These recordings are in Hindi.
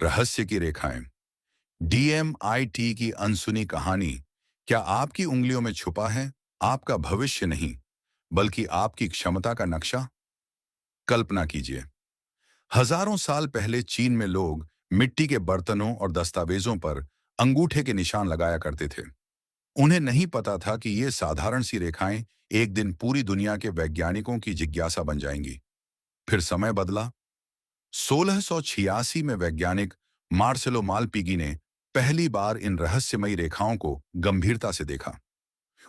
रहस्य की रेखाएं। डीएमआईटी की अनसुनी कहानी। क्या आपकी उंगलियों में छुपा है आपका भविष्य नहीं, बल्कि आपकी क्षमता का नक्शा? कल्पना कीजिए, हजारों साल पहले चीन में लोग मिट्टी के बर्तनों और दस्तावेजों पर अंगूठे के निशान लगाया करते थे। उन्हें नहीं पता था कि ये साधारण सी रेखाएं एक दिन पूरी दुनिया के वैज्ञानिकों की जिज्ञासा बन जाएंगी। फिर समय बदला। 1686 में वैज्ञानिक मार्सेलो मालपीगी ने पहली बार इन रहस्यमयी रेखाओं को गंभीरता से देखा।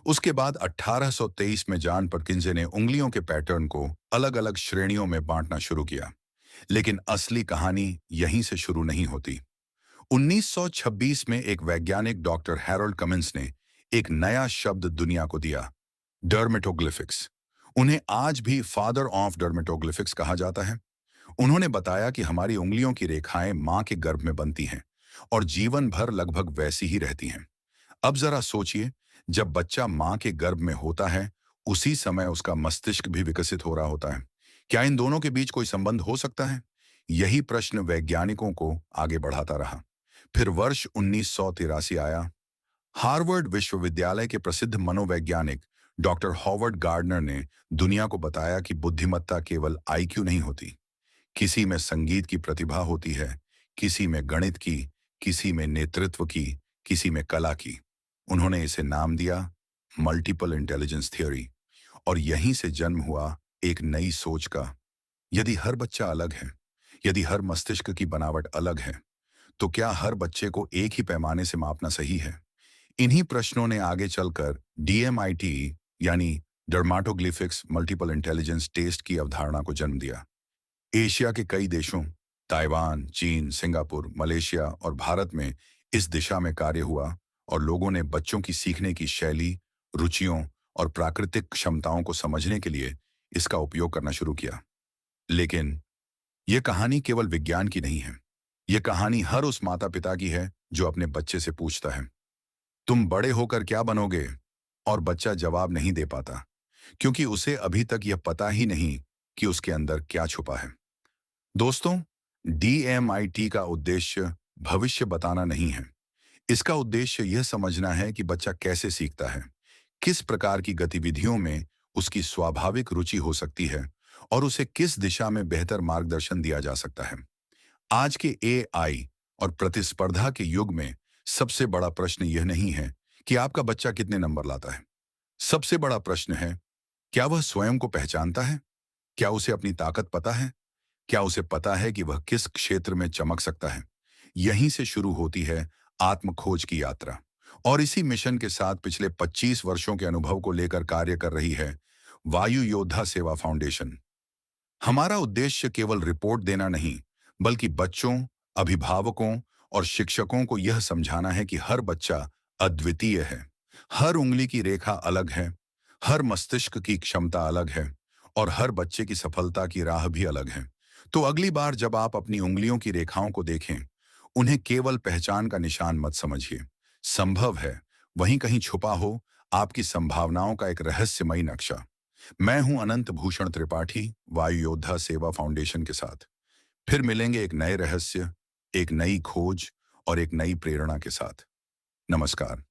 उसके बाद 1823 में जॉन परकिंजे ने उंगलियों के पैटर्न को अलग अलग श्रेणियों में बांटना शुरू किया। लेकिन असली कहानी यहीं से शुरू नहीं होती। 1926 में एक वैज्ञानिक डॉक्टर हैरोल्ड कमिंस ने एक नया शब्द दुनिया को दिया, डर्मेटोग्लिफिक्स। उन्हें आज भी फादर ऑफ डर्मेटोग्लिफिक्स कहा जाता है। उन्होंने बताया कि हमारी उंगलियों की रेखाएं मां के गर्भ में बनती हैं और जीवन भर लगभग वैसी ही रहती हैं। अब जरा सोचिए, जब बच्चा मां के गर्भ में होता है, उसी समय उसका मस्तिष्क भी विकसित हो रहा होता है। क्या इन दोनों के बीच कोई संबंध हो सकता है? यही प्रश्न वैज्ञानिकों को आगे बढ़ाता रहा। फिर वर्ष 1983 आया। हार्वर्ड विश्वविद्यालय के प्रसिद्ध मनोवैज्ञानिक डॉक्टर हॉवर्ड गार्डनर ने दुनिया को बताया कि बुद्धिमत्ता केवल आईक्यू नहीं होती। किसी में संगीत की प्रतिभा होती है, किसी में गणित की, किसी में नेतृत्व की, किसी में कला की। उन्होंने इसे नाम दिया मल्टीपल इंटेलिजेंस थ्योरी। और यहीं से जन्म हुआ एक नई सोच का। यदि हर बच्चा अलग है, यदि हर मस्तिष्क की बनावट अलग है, तो क्या हर बच्चे को एक ही पैमाने से मापना सही है? इन्हीं प्रश्नों ने आगे चलकर डीएमआईटी यानी डर्माटोग्लिफिक्स मल्टीपल इंटेलिजेंस टेस्ट की अवधारणा को जन्म दिया। एशिया के कई देशों, ताइवान, चीन, सिंगापुर, मलेशिया और भारत में इस दिशा में कार्य हुआ और लोगों ने बच्चों की सीखने की शैली, रुचियों और प्राकृतिक क्षमताओं को समझने के लिए इसका उपयोग करना शुरू किया। लेकिन यह कहानी केवल विज्ञान की नहीं है। यह कहानी हर उस माता पिता की है जो अपने बच्चे से पूछता है, तुम बड़े होकर क्या बनोगे? और बच्चा जवाब नहीं दे पाता, क्योंकि उसे अभी तक यह पता ही नहीं कि उसके अंदर क्या छुपा है। दोस्तों, डीएमआईटी का उद्देश्य भविष्य बताना नहीं है। इसका उद्देश्य यह समझना है कि बच्चा कैसे सीखता है, किस प्रकार की गतिविधियों में उसकी स्वाभाविक रुचि हो सकती है और उसे किस दिशा में बेहतर मार्गदर्शन दिया जा सकता है। आज के एआई और प्रतिस्पर्धा के युग में सबसे बड़ा प्रश्न यह नहीं है कि आपका बच्चा कितने नंबर लाता है। सबसे बड़ा प्रश्न है, क्या वह स्वयं को पहचानता है? क्या उसे अपनी ताकत पता है? क्या उसे पता है कि वह किस क्षेत्र में चमक सकता है? यहीं से शुरू होती है आत्म खोज की यात्रा। और इसी मिशन के साथ पिछले 25 वर्षों के अनुभव को लेकर कार्य कर रही है वायु योद्धा सेवा फाउंडेशन। हमारा उद्देश्य केवल रिपोर्ट देना नहीं, बल्कि बच्चों, अभिभावकों और शिक्षकों को यह समझाना है कि हर बच्चा अद्वितीय है। हर उंगली की रेखा अलग है, हर मस्तिष्क की क्षमता अलग है और हर बच्चे की सफलता की राह भी अलग है। तो अगली बार जब आप अपनी उंगलियों की रेखाओं को देखें, उन्हें केवल पहचान का निशान मत समझिए। संभव है वहीं कहीं छुपा हो आपकी संभावनाओं का एक रहस्यमयी नक्शा। मैं हूं अनंत भूषण त्रिपाठी, वायु योद्धा सेवा फाउंडेशन के साथ। फिर मिलेंगे एक नए रहस्य, एक नई खोज और एक नई प्रेरणा के साथ। नमस्कार।